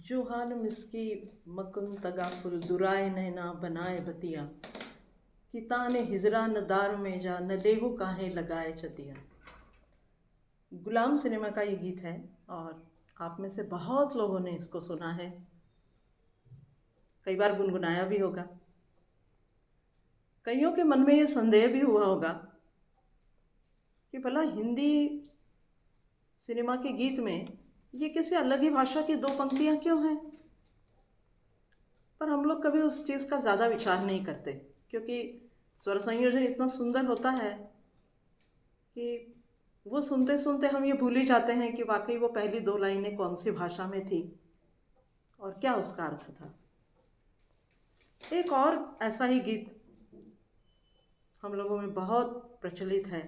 जो हाल मिसकी मकुन तगाफुल दुराए नैना बनाए बतिया कि ताने हिजरा न दार में जा न लेहू काहे लगाए चतिया। गुलाम सिनेमा का ये गीत है और आप में से बहुत लोगों ने इसको सुना है, कई बार गुनगुनाया भी होगा। कईयों के मन में ये संदेह भी हुआ होगा कि भला हिंदी सिनेमा के गीत में ये किसी अलग ही भाषा की दो पंक्तियाँ क्यों हैं। पर हम लोग कभी उस चीज़ का ज़्यादा विचार नहीं करते, क्योंकि स्वर संयोजन इतना सुंदर होता है कि वो सुनते सुनते हम ये भूल ही जाते हैं कि वाकई वो पहली दो लाइनें कौन सी भाषा में थी और क्या उसका अर्थ था। एक और ऐसा ही गीत हम लोगों में बहुत प्रचलित है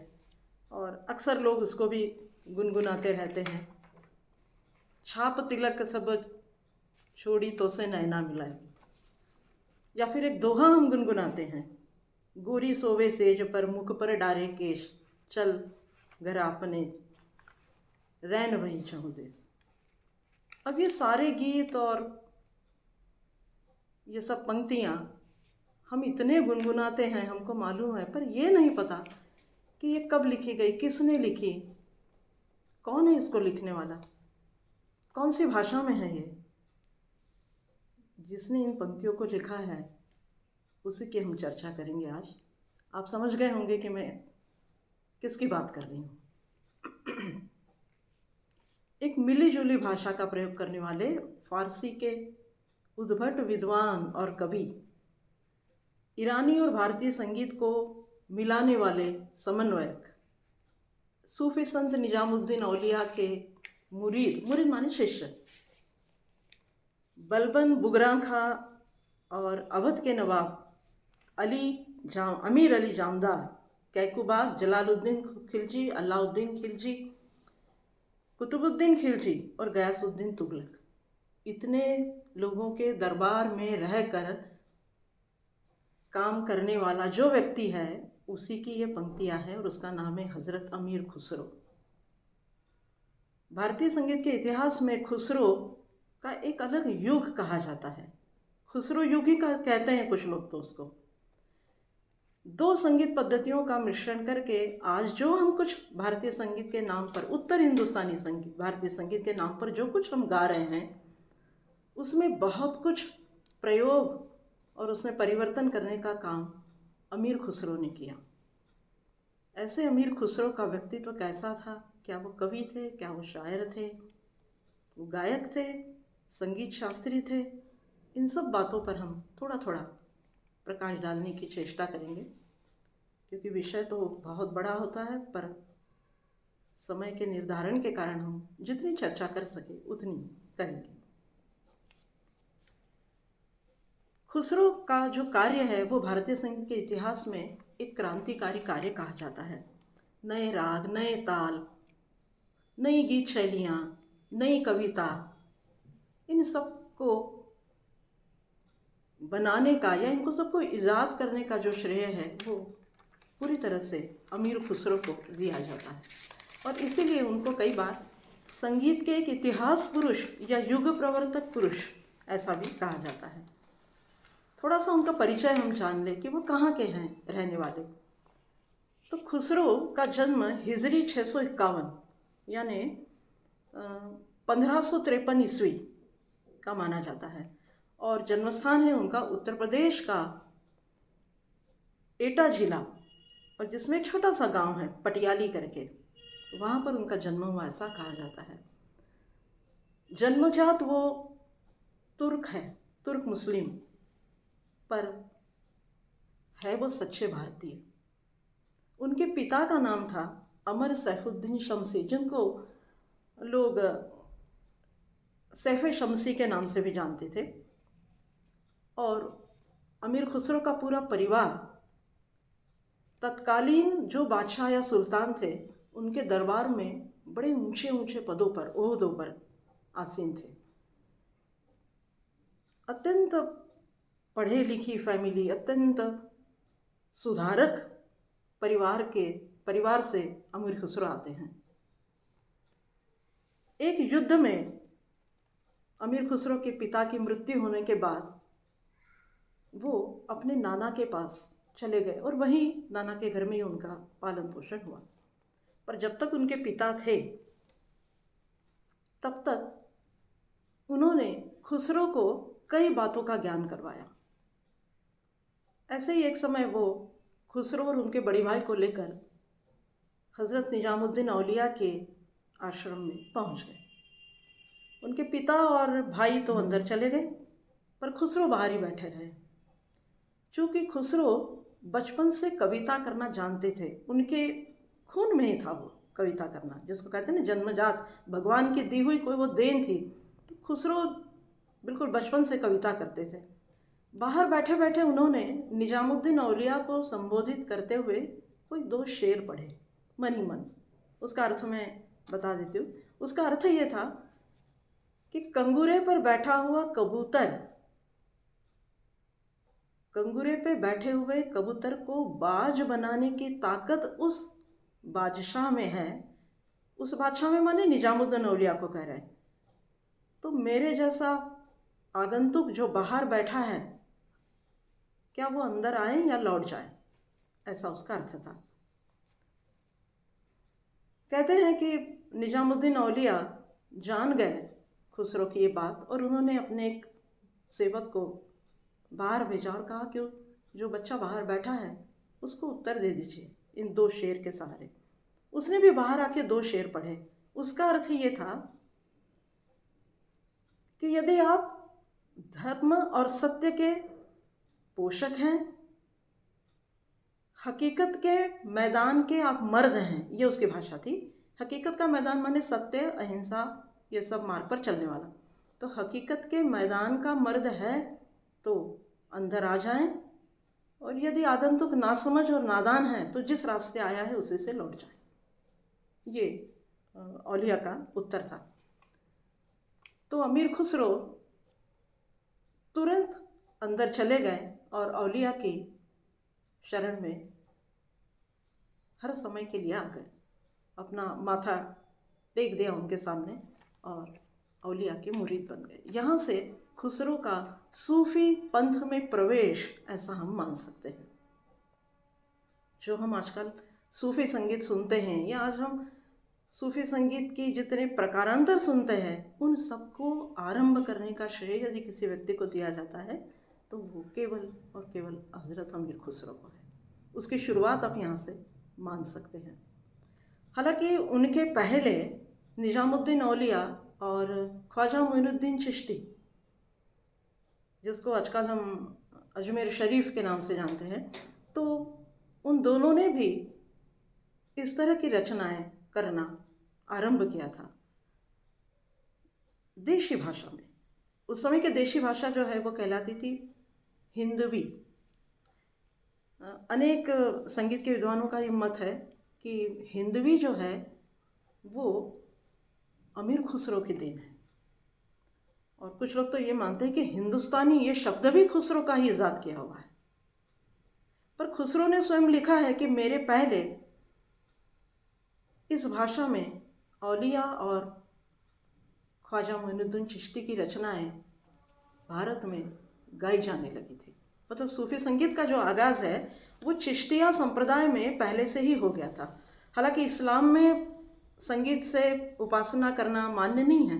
और अक्सर लोग उसको भी गुनगुनाते रहते हैं। छाप तिलक सब छोड़ी तो से नैना मिलाए। या फिर एक दोहा हम गुनगुनाते हैं, गोरी सोवे सेज पर मुख पर डारे केश, चल घर आपने रैन वही चहु देश। अब ये सारे गीत और ये सब पंक्तियाँ हम इतने गुनगुनाते हैं, हमको मालूम है, पर ये नहीं पता कि ये कब लिखी गई, किसने लिखी, कौन है इसको लिखने वाला, कौन सी भाषा में है ये। जिसने इन पंक्तियों को लिखा है उसी की हम चर्चा करेंगे आज। आप समझ गए होंगे कि मैं किसकी बात कर रही हूँ। एक मिली जुली भाषा का प्रयोग करने वाले फारसी के उद्भट विद्वान और कवि, ईरानी और भारतीय संगीत को मिलाने वाले समन्वयक, सूफी संत निजामुद्दीन औलिया के मुरीद माने शिष्य, बलबन बुगरा खां और अवध के नवाब अमीर अली जामदार, कैकुबाग, जलालुद्दीन खिलजी, अलाउद्दीन खिलजी, कुतुबुद्दीन खिलजी और गयासुद्दीन तुगलक, इतने लोगों के दरबार में रहकर काम करने वाला जो व्यक्ति है उसी की ये पंक्तियाँ हैं और उसका नाम है हज़रत अमीर खुसरो। भारतीय संगीत के इतिहास में खुसरो का एक अलग युग कहा जाता है। खुसरो युग ही का कहते हैं कुछ लोग तो उसको। दो संगीत पद्धतियों का मिश्रण करके आज जो हम कुछ भारतीय संगीत के नाम पर, उत्तर हिंदुस्तानी संगीत, भारतीय संगीत के नाम पर जो कुछ हम गा रहे हैं, उसमें बहुत कुछ प्रयोग और उसमें परिवर्तन करने का काम अमीर खुसरो ने किया। ऐसे अमीर खुसरो का व्यक्तित्व कैसा था? क्या वो कवि थे? क्या वो शायर थे? वो गायक थे? संगीत शास्त्री थे? इन सब बातों पर हम थोड़ा थोड़ा प्रकाश डालने की चेष्टा करेंगे, क्योंकि विषय तो बहुत बड़ा होता है, पर समय के निर्धारण के कारण हम जितनी चर्चा कर सके उतनी करेंगे। खुसरो का जो कार्य है वो भारतीय संगीत के इतिहास में एक क्रांतिकारी कार्य कहा जाता है। नए राग, नए ताल, नई गीत शैलियाँ, नई कविता, इन सब को बनाने का या इनको सबको ईजाद करने का जो श्रेय है वो पूरी तरह से अमीर खुसरो को दिया जाता है। और इसीलिए उनको कई बार संगीत के एक इतिहास पुरुष या युग प्रवर्तक पुरुष ऐसा भी कहा जाता है। थोड़ा सा उनका परिचय हम जान लें कि वो कहाँ के हैं रहने वाले। तो खुसरो का जन्म हिजरी 651 यानी 1553 ईस्वी का माना जाता है और जन्मस्थान है उनका उत्तर प्रदेश का एटा जिला, और जिसमें एक छोटा सा गांव है पटियाली करके, वहाँ पर उनका जन्म हुआ ऐसा कहा जाता है। जन्मजात वो तुर्क है, तुर्क मुस्लिम, पर है वो सच्चे भारतीय। उनके पिता का नाम था अमर सैफुद्दीन शमसी, जिनको लोग सैफ शमसी के नाम से भी जानते थे। और अमीर खुसरो का पूरा परिवार तत्कालीन जो बादशाह या सुल्तान थे उनके दरबार में बड़े ऊंचे ऊंचे पदों पर, ओहदों पर आसीन थे। अत्यंत पढ़े लिखी फैमिली, अत्यंत सुधारक परिवार से अमीर खुसरो आते हैं। एक युद्ध में अमीर खुसरो के पिता की मृत्यु होने के बाद वो अपने नाना के पास चले गए और वहीं नाना के घर में ही उनका पालन पोषण हुआ। पर जब तक उनके पिता थे तब तक उन्होंने खुसरो को कई बातों का ज्ञान करवाया। ऐसे ही एक समय वो खुसरो और उनके बड़े भाई को लेकर हज़रत निजामुद्दीन औलिया के आश्रम में पहुंच गए। उनके पिता और भाई तो अंदर चले गए, पर खुसरो बाहर ही बैठे रहे। चूँकि खुसरो बचपन से कविता करना जानते थे, उनके खून में ही था वो कविता करना, जिसको कहते हैं ना जन्मजात, भगवान की दी हुई कोई वो देन थी। तो खुसरो बिल्कुल बचपन से कविता करते थे। बाहर बैठे बैठे उन्होंने निजामुद्दीन औलिया को संबोधित करते हुए कोई 2 शेर पढ़े मन ही मन। उसका अर्थ मैं बता देती हूँ। उसका अर्थ ये था कि कंगूरे पर बैठा हुआ कबूतर, कंगूरे पे बैठे हुए कबूतर को बाज बनाने की ताकत उस बादशाह में है। उस बादशाह में माने निजामुद्दीन औलिया को कह रहे हैं। तो मेरे जैसा आगंतुक जो बाहर बैठा है, क्या वो अंदर आए या लौट जाए, ऐसा उसका अर्थ था। कहते हैं कि निजामुद्दीन औलिया जान गए खुसरो की ये बात और उन्होंने अपने एक सेवक को बाहर भेजा और कहा कि जो बच्चा बाहर बैठा है उसको उत्तर दे दीजिए इन 2 शेर के सहारे। उसने भी बाहर आके 2 शेर पढ़े। उसका अर्थ ये था कि यदि आप धर्म और सत्य के पोषक हैं, हकीकत के मैदान के आप मर्द हैं, ये उसकी भाषा थी। हकीकत का मैदान माने सत्य, अहिंसा, ये सब मार्ग पर चलने वाला। तो हकीकत के मैदान का मर्द है तो अंदर आ जाएं, और यदि आगंतुक नासमझ और नादान है तो जिस रास्ते आया है उसी से लौट जाएं। ये औलिया का उत्तर था। तो अमीर खुसरो तुरंत अंदर चले गए और औलिया की शरण में हर समय के लिए आ गए। अपना माथा टेक दिया उनके सामने और औलिया के मुरीद बन गए। यहाँ से खुसरो का सूफी पंथ में प्रवेश ऐसा हम मान सकते हैं। जो हम आजकल सूफी संगीत सुनते हैं या आज हम सूफी संगीत की जितने प्रकारांतर सुनते हैं, उन सबको आरंभ करने का श्रेय यदि किसी व्यक्ति को दिया जाता है तो वो केवल और केवल हज़रत अमीर खुसरो को है। उसकी शुरुआत आप यहाँ से मान सकते हैं। हालांकि उनके पहले निजामुद्दीन औलिया और ख्वाजा मोइनुद्दीन चिश्ती, जिसको आजकल हम अजमेर शरीफ के नाम से जानते हैं, तो उन दोनों ने भी इस तरह की रचनाएं करना आरंभ किया था देशी भाषा में। उस समय की देशी भाषा जो है वो कहलाती थी हिंदवी। अनेक संगीत के विद्वानों का ये मत है कि हिंदवी जो है वो अमीर खुसरो की देन है, और कुछ लोग तो ये मानते हैं कि हिंदुस्तानी ये शब्द भी खुसरो का ही इजाद किया हुआ है। पर खुसरो ने स्वयं लिखा है कि मेरे पहले इस भाषा में औलिया और ख्वाजा मोइनुद्दीन चिश्ती की रचनाएं भारत में गाई जाने लगी थी। मतलब सूफी संगीत का जो आगाज़ है वो चिश्तिया संप्रदाय में पहले से ही हो गया था। हालांकि इस्लाम में संगीत से उपासना करना मान्य नहीं है,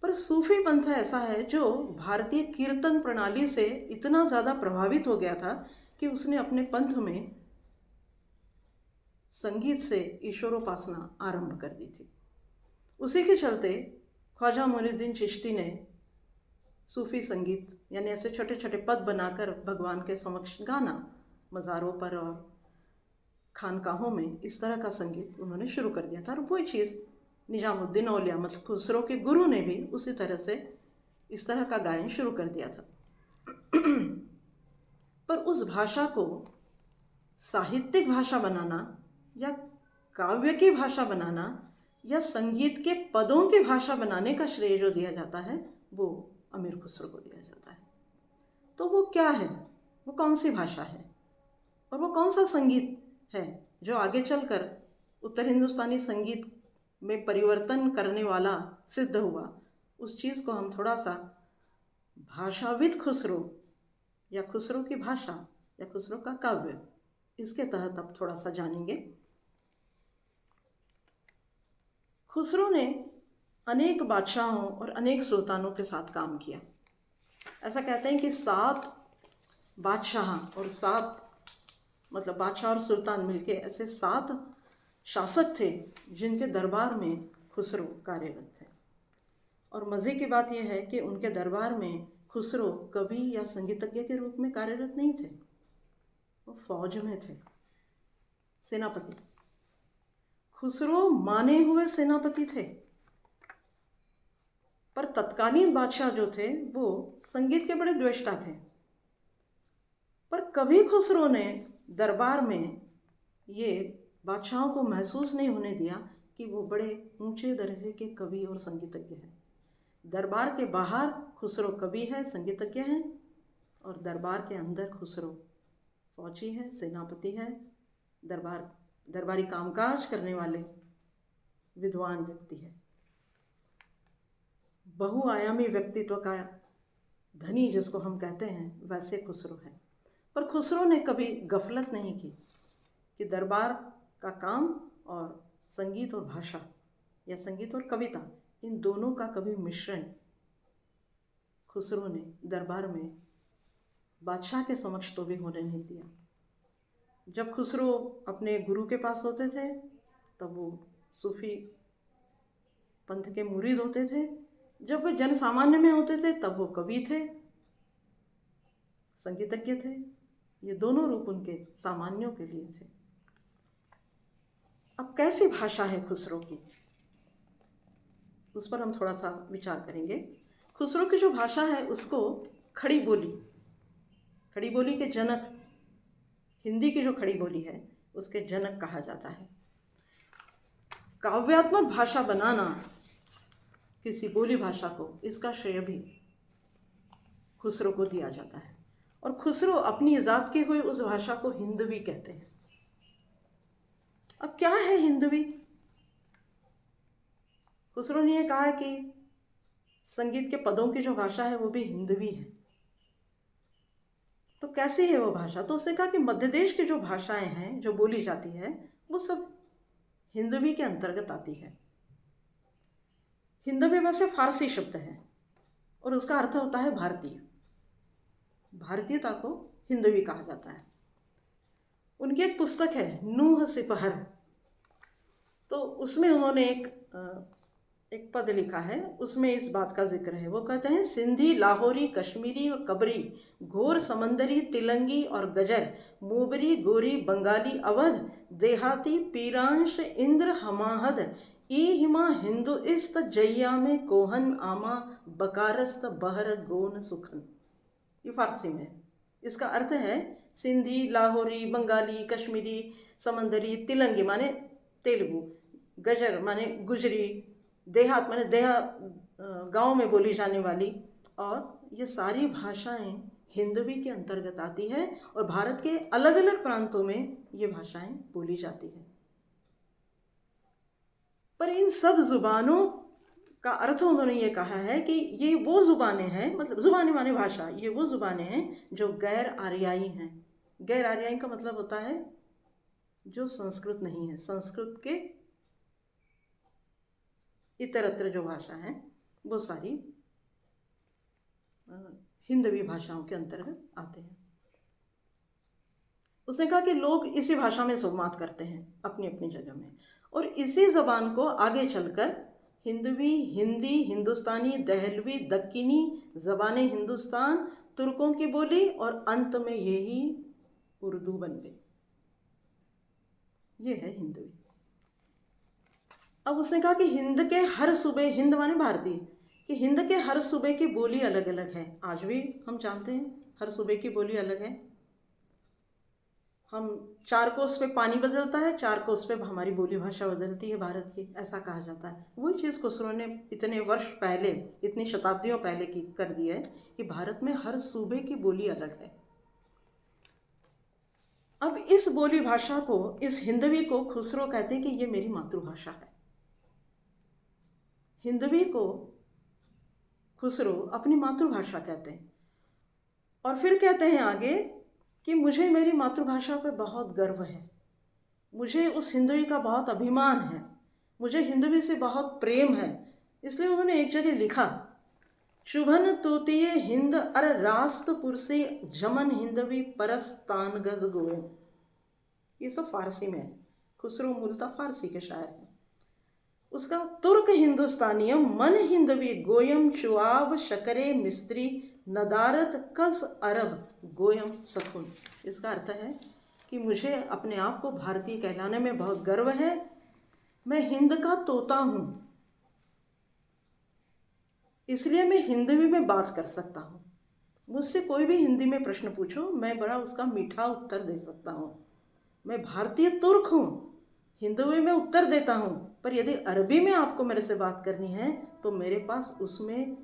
पर सूफी पंथ ऐसा है जो भारतीय कीर्तन प्रणाली से इतना ज़्यादा प्रभावित हो गया था कि उसने अपने पंथ में संगीत से ईश्वरोपासना आरंभ कर दी थी। उसी के चलते ख्वाजा मोइनुद्दीन चिश्ती ने सूफी संगीत यानी ऐसे छोटे छोटे पद बनाकर भगवान के समक्ष गाना, मज़ारों पर और खानकाहों में इस तरह का संगीत उन्होंने शुरू कर दिया था। और वही चीज़ निजामुद्दीन औलिया मतलब खुसरो के गुरु ने भी उसी तरह से इस तरह का गायन शुरू कर दिया था। पर उस भाषा को साहित्यिक भाषा बनाना या काव्य की भाषा बनाना या संगीत के पदों की भाषा बनाने का श्रेय जो दिया जाता है वो अमीर खुसरो को दिया जाता है। तो वो क्या है, वो कौन सी भाषा है और वो कौन सा संगीत है जो आगे चलकर उत्तर हिंदुस्तानी संगीत में परिवर्तन करने वाला सिद्ध हुआ, उस चीज़ को हम थोड़ा सा भाषाविद खुसरो या खुसरो की भाषा या खुसरो का काव्य, इसके तहत अब थोड़ा सा जानेंगे। खुसरो ने अनेक बादशाहों और अनेक सुल्तानों के साथ काम किया। ऐसा कहते हैं कि 7 बादशाह और 7 मतलब बादशाह और सुल्तान मिलके ऐसे 7 शासक थे जिनके दरबार में खुसरो कार्यरत थे। और मज़े की बात यह है कि उनके दरबार में खुसरो कवि या संगीतज्ञ के रूप में कार्यरत नहीं थे, वो फौज में थे, सेनापति। खुसरो माने हुए सेनापति थे, पर तत्कालीन बादशाह जो थे वो संगीत के बड़े द्वेष्टा थे। पर कभी खुसरो ने दरबार में ये बादशाहों को महसूस नहीं होने दिया कि वो बड़े ऊंचे दर्जे के कवि और संगीतज्ञ हैं। दरबार के बाहर खुसरो कवि है, संगीतज्ञ हैं, और दरबार के अंदर खुसरो फौजी है, सेनापति है, दरबारी कामकाज करने वाले विद्वान व्यक्ति है। बहुआयामी व्यक्तित्व का धनी जिसको हम कहते हैं, वैसे खुसरो है। पर खुसरो ने कभी गफलत नहीं की कि दरबार का काम और संगीत और भाषा या संगीत और कविता, इन दोनों का कभी मिश्रण खुसरो ने दरबार में बादशाह के समक्ष तो भी होने नहीं दिया। जब खुसरो अपने गुरु के पास होते थे तब वो सूफी पंथ के मुरीद होते थे, जब वे जन सामान्य में होते थे तब वो कवि थे, संगीतज्ञ थे। ये दोनों रूप उनके सामान्यों के लिए थे। अब कैसी भाषा है खुसरो की, उस पर हम थोड़ा सा विचार करेंगे। खुसरो की जो भाषा है उसको खड़ी बोली के जनक, हिंदी की जो खड़ी बोली है उसके जनक कहा जाता है। काव्यात्मक भाषा बनाना किसी बोली भाषा को, इसका श्रेय भी खुसरो को दिया जाता है। और खुसरो अपनी ईजाद की हुई उस भाषा को हिंदवी कहते हैं। अब क्या है हिंदवी? खुसरो ने यह कहा है कि संगीत के पदों की जो भाषा है वो भी हिंदवी है। तो कैसी है वो भाषा? तो उसने कहा कि मध्य देश की जो भाषाएं हैं जो बोली जाती है वो सब हिंदवी के अंतर्गत आती है। हिंदवी वैसे फारसी शब्द है और उसका अर्थ होता है भारतीय। भारतीयता को हिंदवी कहा जाता है। उनकी एक पुस्तक है नूह सिपहर, तो उसमें उन्होंने एक पद लिखा है, उसमें इस बात का जिक्र है। वो कहते हैं, सिंधी, लाहौरी, कश्मीरी और कबरी, घोर, समंदरी, तिलंगी और गजर, मोबरी, गोरी, बंगाली, अवध, देहाती, पीरांश, इंद्र, हमाहद, ई हिमा, हिंदुइस्त, जैया में, कोहन, आमा, बकारस्त, बहर, गोन, सुखन। ये फारसी में। इसका अर्थ है सिंधी, लाहौरी, बंगाली, कश्मीरी, समंदरी, तिलंगी माने तेलुगु, गजर माने गुजरी, देहात माने गांव में बोली जाने वाली, और ये सारी भाषाएं हिंदवी के अंतर्गत आती है और भारत के अलग अलग प्रांतों में ये भाषाएं बोली जाती हैं। पर इन सब जुबानों का अर्थ उन्होंने ये कहा है कि ये वो जुबानें हैं, मतलब जुबानें माने भाषा, ये वो जुबानें हैं जो गैर आर्याई हैं। गैर आर्याई का मतलब होता है जो संस्कृत नहीं है, संस्कृत के इतरत्र जो भाषा है वो सारी हिंदवी भाषाओं के अंतर्गत आते हैं। उसने कहा कि लोग इसी भाषा में संवाद करते हैं अपनी अपनी जगह में, और इसी जबान को आगे चलकर हिंदवी, हिंदी, हिंदुस्तानी, दहलवी, दक्किनी, ज़बान हिंदुस्तान, तुर्कों की बोली, और अंत में यही उर्दू बन गई। ये है हिंदवी। अब उसने कहा कि हिंद के हर सूबे, हिंद माने भारतीय, कि हिंद के हर सूबे की बोली अलग अलग है। आज भी हम जानते हैं हर सूबे की बोली अलग है। हम 4 कोस पे पानी बदलता है, 4 कोस पे हमारी बोली भाषा बदलती है भारत की, ऐसा कहा जाता है। वही चीज़ खुसरो ने इतने वर्ष पहले, इतनी शताब्दियों पहले की कर दी है कि भारत में हर सूबे की बोली अलग है। अब इस बोली भाषा को, इस हिंदवी को खुसरो कहते हैं कि ये मेरी मातृभाषा है। हिंदवी को खुसरो अपनी मातृभाषा कहते हैं। और फिर कहते हैं आगे कि मुझे मेरी मातृभाषा पे बहुत गर्व है, मुझे उस हिंदवी का बहुत अभिमान है, मुझे हिंदवी से बहुत प्रेम है। इसलिए उन्होंने एक जगह लिखा, शुभन तोतिये हिंद अर रास्त पुरसे जमन हिंदवी परस तान गज गोयम। ये सब फारसी में है। खुसरो मूलतः फारसी के शायर हैं। उसका तुर्क हिंदुस्तानियम मन हिंदवी गोयम शुआब शकरे मिस्त्री नदारत कस अरब गोयम सकुन। इसका अर्थ है कि मुझे अपने आप को भारतीय कहलाने में बहुत गर्व है, मैं हिंद का तोता हूँ, इसलिए मैं हिंदी में बात कर सकता हूँ। मुझसे कोई भी हिंदी में प्रश्न पूछो, मैं बड़ा उसका मीठा उत्तर दे सकता हूँ। मैं भारतीय तुर्क हूँ, हिंदी में उत्तर देता हूँ, पर यदि अरबी में आपको मेरे से बात करनी है तो मेरे पास उसमें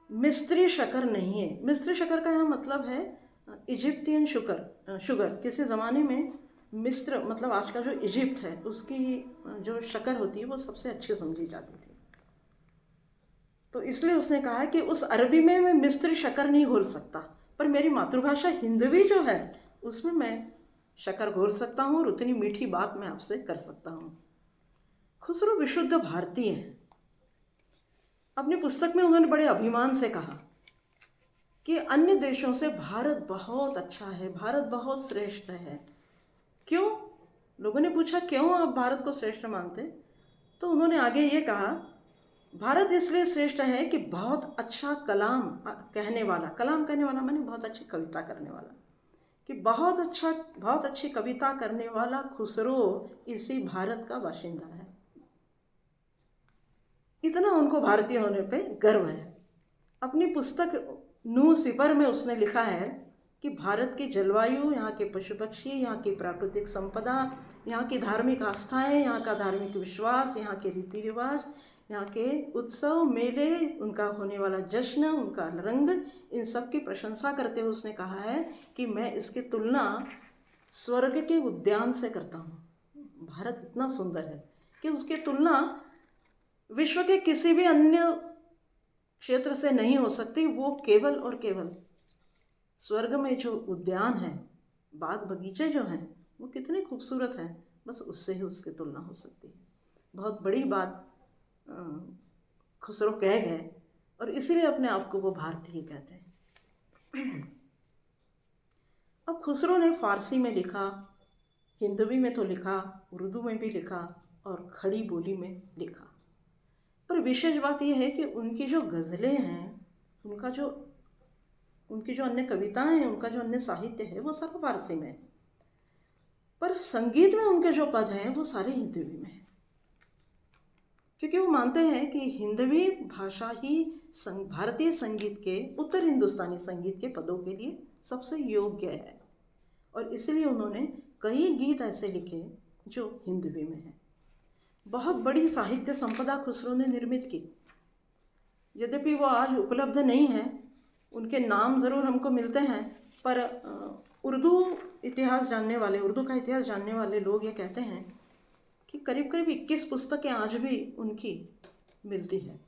मिस्री शक्कर नहीं है। मिस्री शक्कर का यह मतलब है इजिप्टियन शुगर। किसी ज़माने में मिस्र मतलब आज का जो इजिप्ट है उसकी जो शक्कर होती है वो सबसे अच्छी समझी जाती थी। तो इसलिए उसने कहा है कि उस अरबी में मैं मिस्री शक्कर नहीं घोल सकता, पर मेरी मातृभाषा हिंदवी जो है उसमें मैं शक्कर घोल सकता हूँ और उतनी मीठी बात मैं आपसे कर सकता हूँ। खुसरो विशुद्ध भारतीय है। अपनी पुस्तक में उन्होंने बड़े अभिमान से कहा कि अन्य देशों से भारत बहुत अच्छा है, भारत बहुत श्रेष्ठ है। क्यों? लोगों ने पूछा क्यों आप भारत को श्रेष्ठ मानते? तो उन्होंने आगे ये कहा, भारत इसलिए श्रेष्ठ है कि बहुत अच्छा कलाम कहने वाला माने बहुत अच्छी कविता करने वाला, कि बहुत अच्छी कविता करने वाला खुसरो इसी भारत का बाशिंदा है। इतना उनको भारतीय होने पे गर्व है। अपनी पुस्तक नू सिपर में उसने लिखा है कि भारत की जलवायु, यहाँ के पशु पक्षी, यहाँ की प्राकृतिक संपदा, यहाँ की धार्मिक आस्थाएं, यहाँ का धार्मिक विश्वास, यहाँ के रीति रिवाज, यहाँ के उत्सव मेले, उनका होने वाला जश्न, उनका रंग, इन सब की प्रशंसा करते हुए उसने कहा है कि मैं इसकी तुलना स्वर्ग के उद्यान से करता हूँ। भारत इतना सुंदर है कि उसकी तुलना विश्व के किसी भी अन्य क्षेत्र से नहीं हो सकती। वो केवल और केवल स्वर्ग में जो उद्यान है, बाग बगीचे जो हैं, वो कितने खूबसूरत हैं, बस उससे ही उसकी तुलना हो सकती है। बहुत बड़ी बात खुसरो कह गए और इसीलिए अपने आप को वो भारतीय कहते हैं। अब खुसरो ने फारसी में लिखा, हिंदवी में तो लिखा, उर्दू में भी लिखा और खड़ी बोली में लिखा। पर विशेष बात यह है कि उनकी जो गज़लें हैं, उनकी जो अन्य कविताएं हैं, उनका जो अन्य साहित्य है, वो सब फारसी में है, पर संगीत में उनके जो पद हैं वो सारे हिंदवी में हैं। क्योंकि वो मानते हैं कि हिंदवी भाषा ही भारतीय संगीत के, उत्तर हिंदुस्तानी संगीत के पदों के लिए सबसे योग्य है। और इसलिए उन्होंने कई गीत ऐसे लिखे जो हिंदवी में हैं। बहुत बड़ी साहित्य संपदा खुसरो ने निर्मित की। यद्यपि वो आज उपलब्ध नहीं है, उनके नाम ज़रूर हमको मिलते हैं, पर उर्दू का इतिहास जानने वाले लोग ये कहते हैं कि करीब करीब 21 पुस्तकें आज भी उनकी मिलती हैं।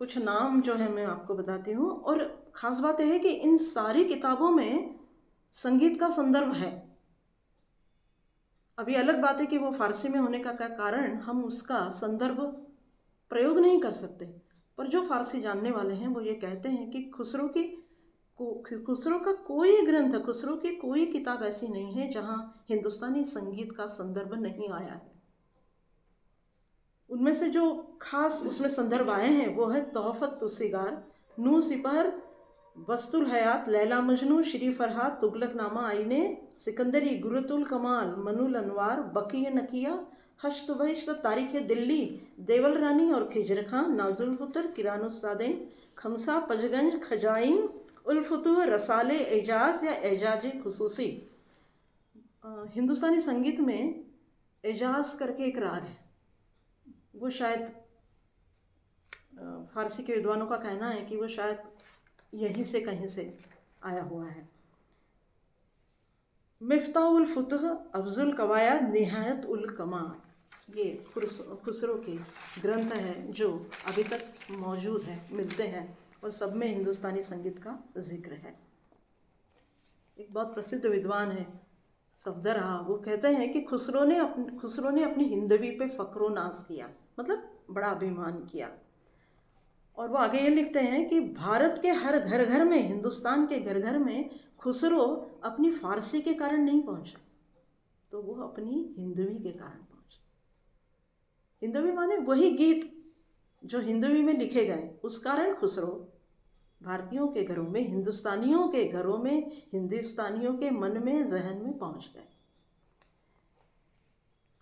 कुछ नाम जो है मैं आपको बताती हूँ, और ख़ास बात यह है कि इन सारी किताबों में संगीत का संदर्भ है। अभी अलग बात है कि वो फारसी में होने का कारण हम उसका संदर्भ प्रयोग नहीं कर सकते, पर जो फारसी जानने वाले हैं वो ये कहते हैं कि खुसरो का कोई ग्रंथ, खुसरो की कोई किताब ऐसी नहीं है जहाँ हिंदुस्तानी संगीत का संदर्भ नहीं आया है। उनमें से जो खास उसमें संदर्भ आए हैं वो है तोहफत तुसिगार, नू सिपर, वस्तुल हयात, लैला मजनू, श्री फरहाद, तुगलक नामा आईने, सिकंदरी, गुरतुल कमाल, मनुल अनवार, बकीय नकिया, हश्त बहिश्त, तारीख दिल्ली, देवल रानी और खिजर खां, नाजुल फुतर, किरानुस्सादैन, खमसा, पजगंज, खजाइन, उल्फुतूर, रसाले एजाज या एजाज खुसूसी। हिंदुस्तानी संगीत में एजाज करके एक राग है, वो शायद फारसी के विद्वानों का कहना है कि वो शायद यहीं से कहीं से आया हुआ है। मिफ्ताह उल फुतह, अफजुल कवायद, निहायत उल कमाल, ये खुसरो के ग्रंथ हैं जो अभी तक मौजूद हैं, मिलते हैं, और सब में हिंदुस्तानी संगीत का जिक्र है। एक बहुत प्रसिद्ध विद्वान है सफदरहा, वो कहते हैं कि खुसरो ने अपनी हिंदवी पे फ़ख्र नाज किया, मतलब बड़ा अभिमान किया। और वो आगे ये लिखते हैं कि भारत के हर घर घर में, हिंदुस्तान के घर घर में खुसरो अपनी फारसी के कारण नहीं पहुंचा, तो वो अपनी हिंदवी के कारण पहुंचा। हिंदवी माने वही गीत जो हिंदवी में लिखे गए, उस कारण खुसरो भारतीयों के घरों में, हिंदुस्तानियों के घरों में, हिंदुस्तानियों के मन में, जहन में पहुंच गए।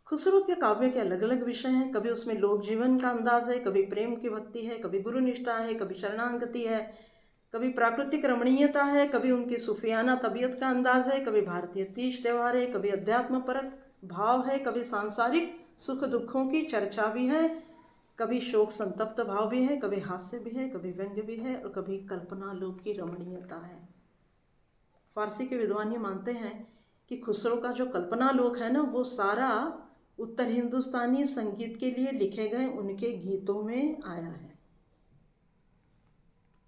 खुसरो के काव्य के अलग अलग विषय हैं। कभी उसमें लोक जीवन का अंदाज है, कभी प्रेम की भक्ति है, कभी गुरु निष्ठा है, कभी शरणागति है, कभी प्राकृतिक रमणीयता है, कभी उनकी सूफियाना तबीयत का अंदाज है, कभी भारतीय तीज त्यौहार है, कभी अध्यात्म परक भाव है, कभी सांसारिक सुख दुखों की चर्चा भी है, कभी शोक संतप्त भाव भी है, कभी हास्य भी है, कभी व्यंग्य भी है, और कभी कल्पना लोक की रमणीयता है। फारसी के विद्वान ये मानते हैं कि खुसरो का जो कल्पना लोक है ना, वो सारा उत्तर हिंदुस्तानी संगीत के लिए लिखे गए उनके गीतों में आया है।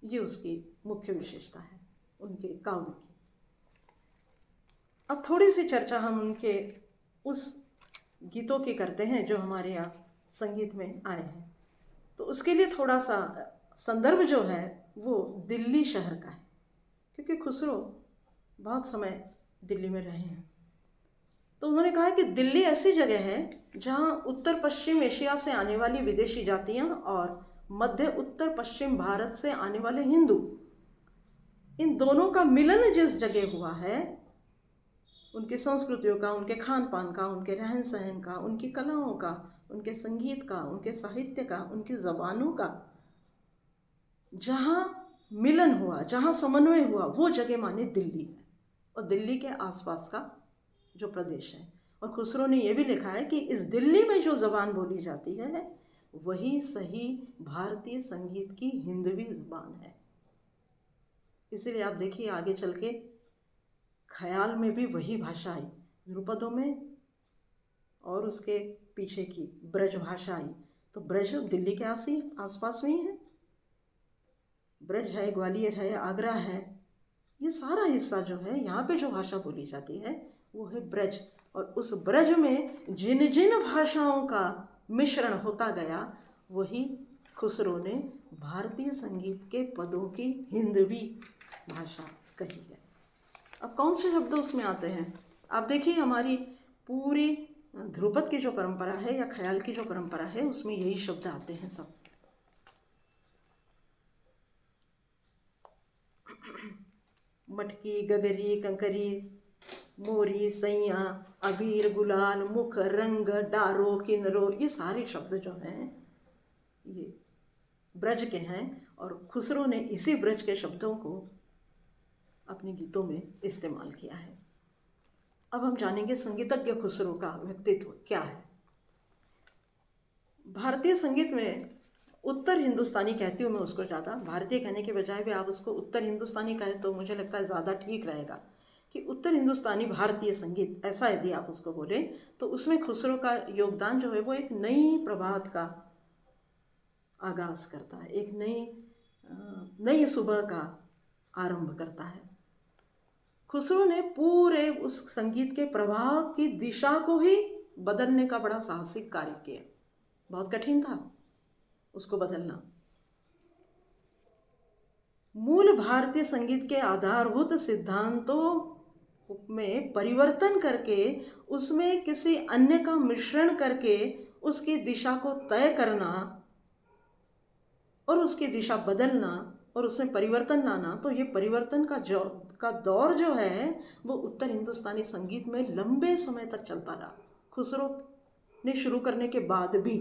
ये उसकी मुख्य विशेषता है उनके काव्य की। अब थोड़ी सी चर्चा हम उनके उस गीतों की करते हैं जो हमारे यहाँ संगीत में आए हैं। तो उसके लिए थोड़ा सा संदर्भ जो है वो दिल्ली शहर का है, क्योंकि खुसरो बहुत समय दिल्ली में रहे हैं। तो उन्होंने कहा कि दिल्ली ऐसी जगह है जहाँ उत्तर पश्चिम एशिया से आने वाली विदेशी जातियाँ और मध्य उत्तर पश्चिम भारत से आने वाले हिंदू, इन दोनों का मिलन जिस जगह हुआ है, उनकी संस्कृतियों का, उनके खान पान का, उनके रहन सहन का, उनकी कलाओं का, उनके संगीत का, उनके साहित्य का, उनकी ज़बानों का जहाँ मिलन हुआ, जहाँ समन्वय हुआ, वो जगह माने दिल्ली है, और दिल्ली के आसपास का जो प्रदेश है। और खुसरो ने यह भी लिखा है कि इस दिल्ली में जो ज़बान बोली जाती है वही सही भारतीय संगीत की हिंदवी ज़बान है। इसलिए आप देखिए आगे चल के ख्याल में भी वही भाषा आई, ध्रुपदों में, और उसके पीछे की ब्रज भाषा आई। तो ब्रज दिल्ली के आसपास में ही है, ब्रज है, ग्वालियर है, आगरा है, ये सारा हिस्सा जो है यहाँ पे जो भाषा बोली जाती है वो है ब्रज। और उस ब्रज में जिन जिन भाषाओं का मिश्रण होता गया वही खुसरो ने भारतीय संगीत के पदों की हिंदवी भाषा कही है। अब कौन से शब्द उसमें आते हैं आप देखिए, हमारी पूरी ध्रुपद की जो परंपरा है या ख्याल की जो परंपरा है उसमें यही शब्द आते हैं सब। मटकी, गगरी, कंकरी, मोरी, सैया, अबीर, गुलाल, मुख, रंग, डारो, किन्नरो, ये सारे शब्द जो हैं ये ब्रज के हैं, और खुसरो ने इसी ब्रज के शब्दों को अपने गीतों में इस्तेमाल किया है। अब हम जानेंगे संगीतज्ञ खुसरो का व्यक्तित्व क्या है। भारतीय संगीत में उत्तर हिंदुस्तानी कहती हूँ मैं उसको, ज़्यादा भारतीय कहने के बजाय भी आप उसको उत्तर हिंदुस्तानी कहें तो मुझे लगता है ज़्यादा ठीक रहेगा, कि उत्तर हिंदुस्तानी भारतीय संगीत ऐसा यदि आप उसको बोलें तो उसमें खुसरो का योगदान जो है वो एक नई प्रभात का आगाज़ करता है, एक नई सुबह का आरंभ करता है। खुसरो ने पूरे उस संगीत के प्रवाह की दिशा को ही बदलने का बड़ा साहसिक कार्य किया। बहुत कठिन था उसको बदलना। मूल भारतीय संगीत के आधारभूत सिद्धांतों में परिवर्तन करके उसमें किसी अन्य का मिश्रण करके उसकी दिशा को तय करना और उसकी दिशा बदलना और उसमें परिवर्तन लाना, तो ये परिवर्तन का दौर जो है वो उत्तर हिंदुस्तानी संगीत में लंबे समय तक चलता रहा, खुसरो ने शुरू करने के बाद भी।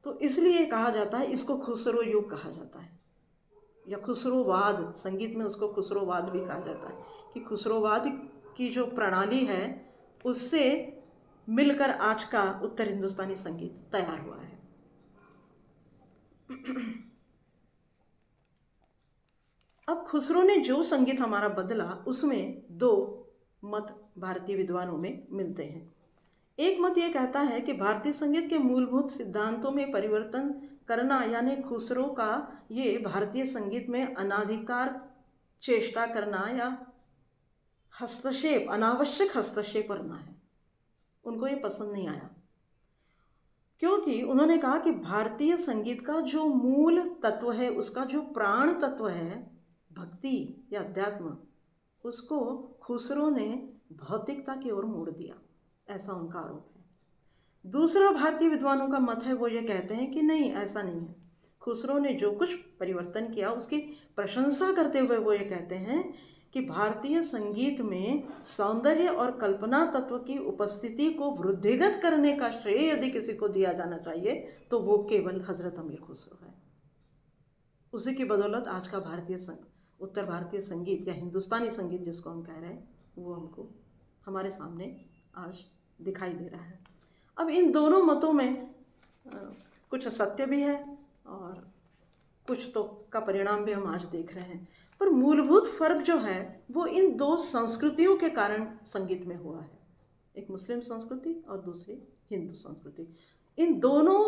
तो इसलिए कहा जाता है, इसको खुसरो युग कहा जाता है या खुसरोवाद, संगीत में उसको खुसरोवाद भी कहा जाता है, कि खुसरोवाद की जो प्रणाली है उससे मिलकर आज का उत्तर हिंदुस्तानी संगीत तैयार हुआ है। अब खुसरो ने जो संगीत हमारा बदला उसमें दो मत भारतीय विद्वानों में मिलते हैं। एक मत ये कहता है कि भारतीय संगीत के मूलभूत सिद्धांतों में परिवर्तन करना, यानी खुसरो का ये भारतीय संगीत में अनाधिकार चेष्टा करना या हस्तक्षेप, अनावश्यक हस्तक्षेप करना है, उनको ये पसंद नहीं आया। क्योंकि उन्होंने कहा कि भारतीय संगीत का जो मूल तत्व है, उसका जो प्राण तत्व है, भक्ति या अध्यात्म, उसको खुसरो ने भौतिकता की ओर मोड़ दिया, ऐसा उनका आरोप है। दूसरा भारतीय विद्वानों का मत है, वो ये कहते हैं कि नहीं, ऐसा नहीं है। खुसरो ने जो कुछ परिवर्तन किया उसकी प्रशंसा करते हुए वो ये कहते हैं कि भारतीय संगीत में सौंदर्य और कल्पना तत्व की उपस्थिति को वृद्धिगत करने का श्रेय यदि किसी को दिया जाना चाहिए तो वो केवल हजरत अमीर खुसरो है। उसी की बदौलत आज का उत्तर भारतीय संगीत या हिंदुस्तानी संगीत जिसको हम कह रहे हैं, वो हमको हमारे सामने आज दिखाई दे रहा है। अब इन दोनों मतों में कुछ सत्य भी है और कुछ तो का परिणाम भी हम आज देख रहे हैं, पर मूलभूत फर्क जो है वो इन दो संस्कृतियों के कारण संगीत में हुआ है, एक मुस्लिम संस्कृति और दूसरी हिंदू संस्कृति। इन दोनों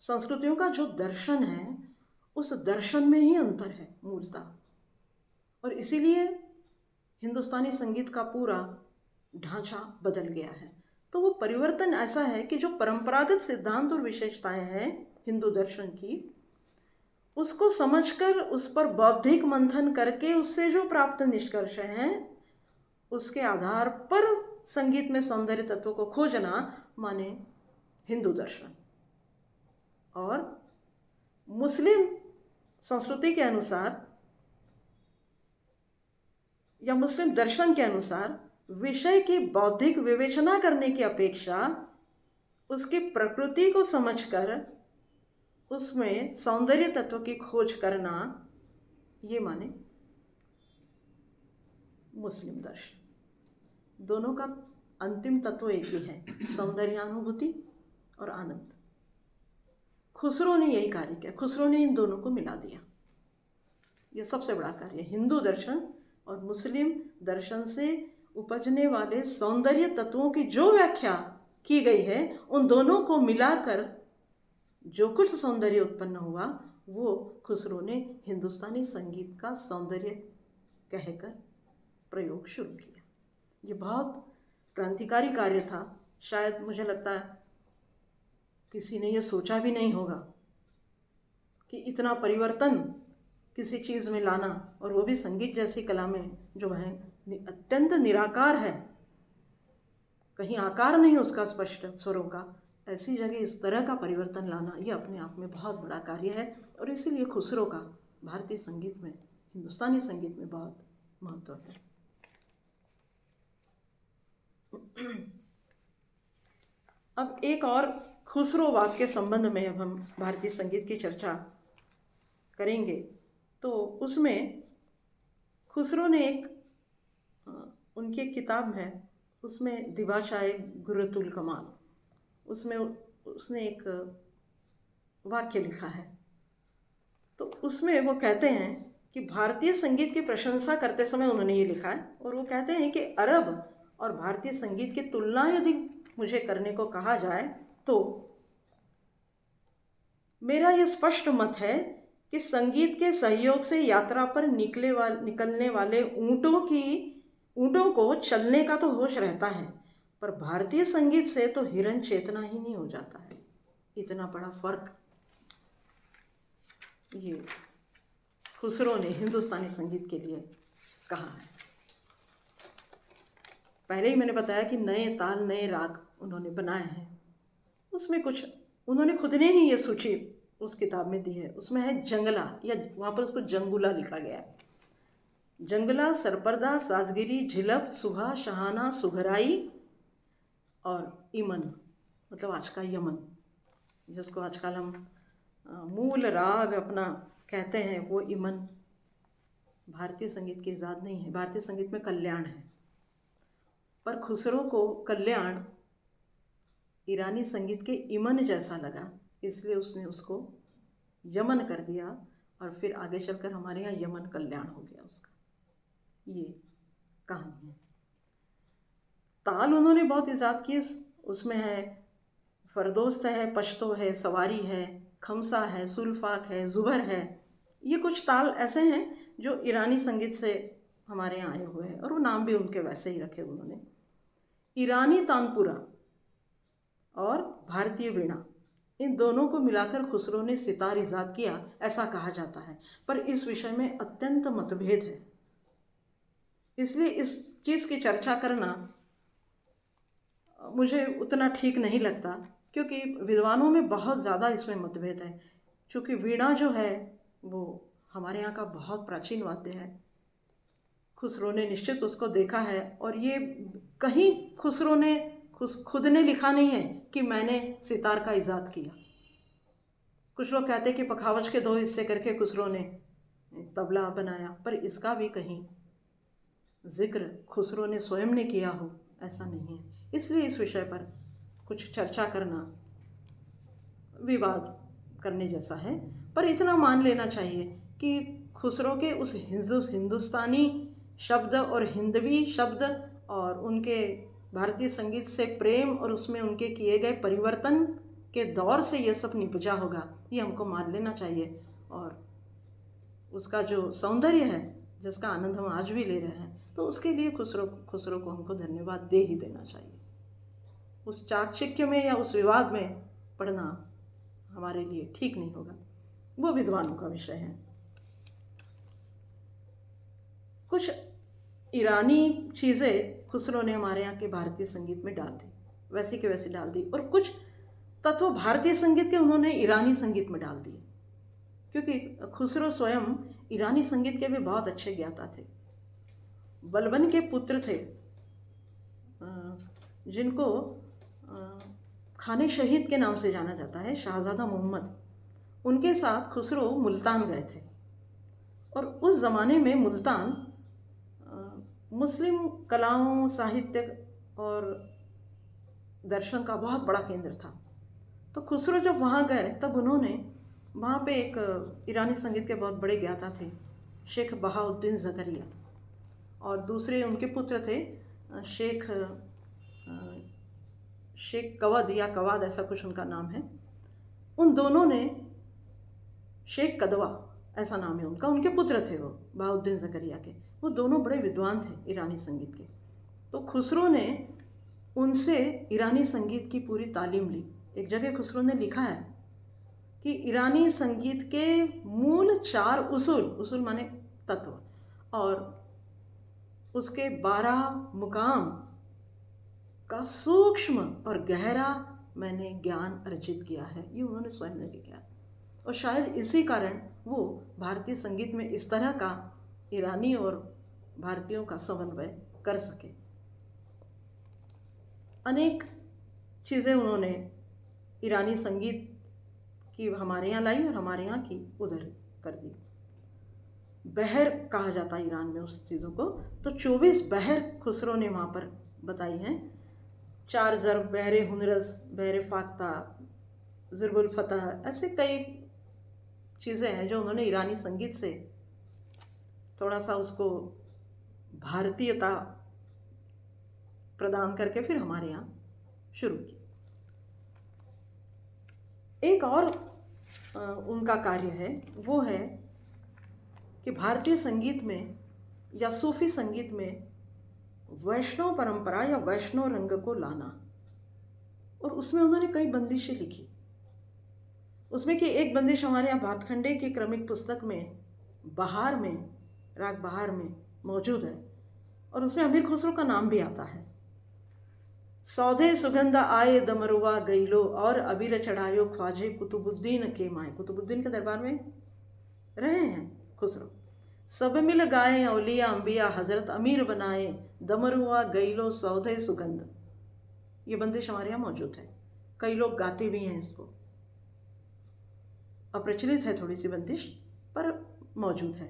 संस्कृतियों का जो दर्शन है, उस दर्शन में ही अंतर है मूलतः, और इसीलिए हिंदुस्तानी संगीत का पूरा ढांचा बदल गया है। तो वो परिवर्तन ऐसा है कि जो परंपरागत सिद्धांत और विशेषताएं हैं हिंदू दर्शन की, उसको समझकर उस पर बौद्धिक मंथन करके उससे जो प्राप्त निष्कर्ष हैं, उसके आधार पर संगीत में सौंदर्य तत्व को खोजना माने हिंदू दर्शन। और मुस्लिम संस्कृति के अनुसार या मुस्लिम दर्शन के अनुसार विषय की बौद्धिक विवेचना करने की अपेक्षा उसकी प्रकृति को समझकर उसमें सौंदर्य तत्व की खोज करना, ये माने मुस्लिम दर्शन। दोनों का अंतिम तत्व एक ही है, सौंदर्यानुभूति और आनंद। खुसरो ने यही कार्य किया, खुसरो ने इन दोनों को मिला दिया। ये सबसे बड़ा कार्य, हिंदू दर्शन और मुस्लिम दर्शन से उपजने वाले सौंदर्य तत्वों की जो व्याख्या की गई है, उन दोनों को मिलाकर जो कुछ सौंदर्य उत्पन्न हुआ, वो खुसरो ने हिंदुस्तानी संगीत का सौंदर्य कहकर प्रयोग शुरू किया। ये बहुत क्रांतिकारी कार्य था। शायद मुझे लगता है किसी ने ये सोचा भी नहीं होगा कि इतना परिवर्तन किसी चीज़ में लाना, और वो भी संगीत जैसी कला में जो है अत्यंत निराकार है, कहीं आकार नहीं उसका स्पष्ट स्वरों का, ऐसी जगह इस तरह का परिवर्तन लाना, ये अपने आप में बहुत बड़ा कार्य है। और इसीलिए खुसरो का भारतीय संगीत में, हिंदुस्तानी संगीत में बहुत महत्व है। अब एक और खुसरोवाद के संबंध में अब हम भारतीय संगीत की चर्चा करेंगे। तो उसमें खुसरो ने एक उनकी एक किताब है, उसमें दिवाशाए गुर्रतुल कमाल, उसमें उसने एक वाक्य लिखा है। तो उसमें वो कहते हैं कि भारतीय संगीत की प्रशंसा करते समय उन्होंने ये लिखा है, और वो कहते हैं कि अरब और भारतीय संगीत की तुलना यदि मुझे करने को कहा जाए तो मेरा ये स्पष्ट मत है कि संगीत के सहयोग से यात्रा पर निकलने वाले ऊँटों को चलने का तो होश रहता है, पर भारतीय संगीत से तो हिरन चेतना ही नहीं हो जाता है। इतना बड़ा फर्क ये खुसरो ने हिंदुस्तानी संगीत के लिए कहा है। पहले ही मैंने बताया कि नए ताल, नए राग उन्होंने बनाए हैं। उसमें कुछ उन्होंने खुद ने ही ये सूची उस किताब में दी है। उसमें है जंगला, या वहाँ पर उसको जंगुला लिखा गया है। जंगला, सरपर्दा, साजगिरी, झिलप, सुहा, शहाना, सुघराई और इमन, मतलब आज का यमन, जिसको आजकल हम मूल राग अपना कहते हैं, वो इमन भारतीय संगीत की इजाद नहीं है। भारतीय संगीत में कल्याण है, पर खुसरो को कल्याण ईरानी संगीत के इमन जैसा लगा, इसलिए उसने उसको यमन कर दिया, और फिर आगे चलकर हमारे यहाँ यमन कल्याण हो गया उसका। ये कहानी है। ताल उन्होंने बहुत ईजाद किए। उसमें है फरदोस्त है, पश्तो है, सवारी है, खमसा है, सुल्फाक है, ज़ुबर है। ये कुछ ताल ऐसे हैं जो ईरानी संगीत से हमारे यहाँ आए हुए हैं और वो नाम भी उनके वैसे ही रखे उन्होंने। ईरानी तानपुरा और भारतीय वीणा, इन दोनों को मिलाकर खुसरो ने सितार ईजाद किया, ऐसा कहा जाता है। पर इस विषय में अत्यंत मतभेद है, इसलिए इस चीज़ की चर्चा करना मुझे उतना ठीक नहीं लगता, क्योंकि विद्वानों में बहुत ज़्यादा इसमें मतभेद है। क्योंकि वीणा जो है वो हमारे यहाँ का बहुत प्राचीन वाद्य है। खुसरो ने निश्चित उसको देखा है, और ये कहीं खुसरो ने खुद ने लिखा नहीं है कि मैंने सितार का ईजाद किया। कुछ लोग कहते हैं कि पखावज के 2 हिस्से करके खुसरो ने तबला बनाया, पर इसका भी कहीं जिक्र खुसरो ने स्वयं ने किया हो ऐसा नहीं है। इसलिए इस विषय पर कुछ चर्चा करना विवाद करने जैसा है। पर इतना मान लेना चाहिए कि खुसरो के उस हिंदुस्तानी शब्द और हिंदवी शब्द और उनके भारतीय संगीत से प्रेम और उसमें उनके किए गए परिवर्तन के दौर से ये सब निपजा होगा, ये हमको मान लेना चाहिए। और उसका जो सौंदर्य है जिसका आनंद हम आज भी ले रहे हैं, तो उसके लिए खुसरो को हमको धन्यवाद दे ही देना चाहिए। उस चाकचिक्य में या उस विवाद में पढ़ना हमारे लिए ठीक नहीं होगा, वो विद्वानों का विषय है। कुछ ईरानी चीज़ें खुसरो ने हमारे यहाँ के भारतीय संगीत में डाल दी, वैसी के वैसी डाल दी, और कुछ तत्व भारतीय संगीत के उन्होंने ईरानी संगीत में डाल दिए, क्योंकि खुसरो स्वयं ईरानी संगीत के भी बहुत अच्छे ज्ञाता थे। बलबन के पुत्र थे जिनको खाने शहीद के नाम से जाना जाता है, शाहज़ादा मोहम्मद। उनके साथ खुसरो मुल्तान गए थे, और उस ज़माने में मुल्तान मुस्लिम कलाओं, साहित्य और दर्शन का बहुत बड़ा केंद्र था। तो खुसरो जब वहाँ गए तब उन्होंने वहाँ पे एक ईरानी संगीत के बहुत बड़े ज्ञाता थे, शेख बहाउद्दीन ज़करिया, और दूसरे उनके पुत्र थे शेख कवद या कवाद, ऐसा कुछ उनका नाम है। उन दोनों ने, शेख कदवा ऐसा नाम है उनका, उनके पुत्र थे वो बहाउद्दीन ज़करिया के। वो दोनों बड़े विद्वान थे ईरानी संगीत के। तो खुसरो ने उनसे ईरानी संगीत की पूरी तालीम ली। एक जगह खुसरो ने लिखा है कि ईरानी संगीत के मूल 4 उसूल माने तत्व, और उसके 12 मुकाम का सूक्ष्म और गहरा मैंने ज्ञान अर्जित किया है, ये उन्होंने स्वयं ने लिखा है। और शायद इसी कारण वो भारतीय संगीत में इस तरह का ईरानी और भारतीयों का समन्वय कर सके। अनेक चीज़ें उन्होंने ईरानी संगीत की हमारे यहाँ लाई और हमारे यहाँ की उधर कर दी। बहर कहा जाता है ईरान में उस चीज़ों को, तो 24 बहर खुसरो ने वहाँ पर बताई हैं। 4 ज़रब, बहरे हुनरस, बहरे फाख्ता, ज़ुर्बुल फतह, ऐसे कई चीज़ें हैं जो उन्होंने ईरानी संगीत से थोड़ा सा उसको भारतीयता प्रदान करके फिर हमारे यहाँ शुरू की। एक और उनका कार्य है, वो है कि भारतीय संगीत में या सूफी संगीत में वैष्णव परंपरा या वैष्णव रंग को लाना, और उसमें उन्होंने कई बंदिशें लिखी। उसमें कि एक बंदिश हमारे यहाँ भातखंडे की क्रमिक पुस्तक में बहार में, राग बहार में मौजूद है, और उसमें अमीर खुसरो का नाम भी आता है। सौदे सुगंध आए दमरुआ गईलो, और अबीर चढ़ायो ख्वाजे कुतुबुद्दीन के माए। कुतुबुद्दीन के दरबार में रहे हैं खुसरो। सब मिल गाए औलिया अंबिया, हजरत अमीर बनाए, दमरुआ गईलो सौदे सुगंध। ये बंदिश हमारे यहाँ मौजूद है, कई लोग गाते भी हैं इसको। अप्रचलित है थोड़ी सी बंदिश, पर मौजूद है,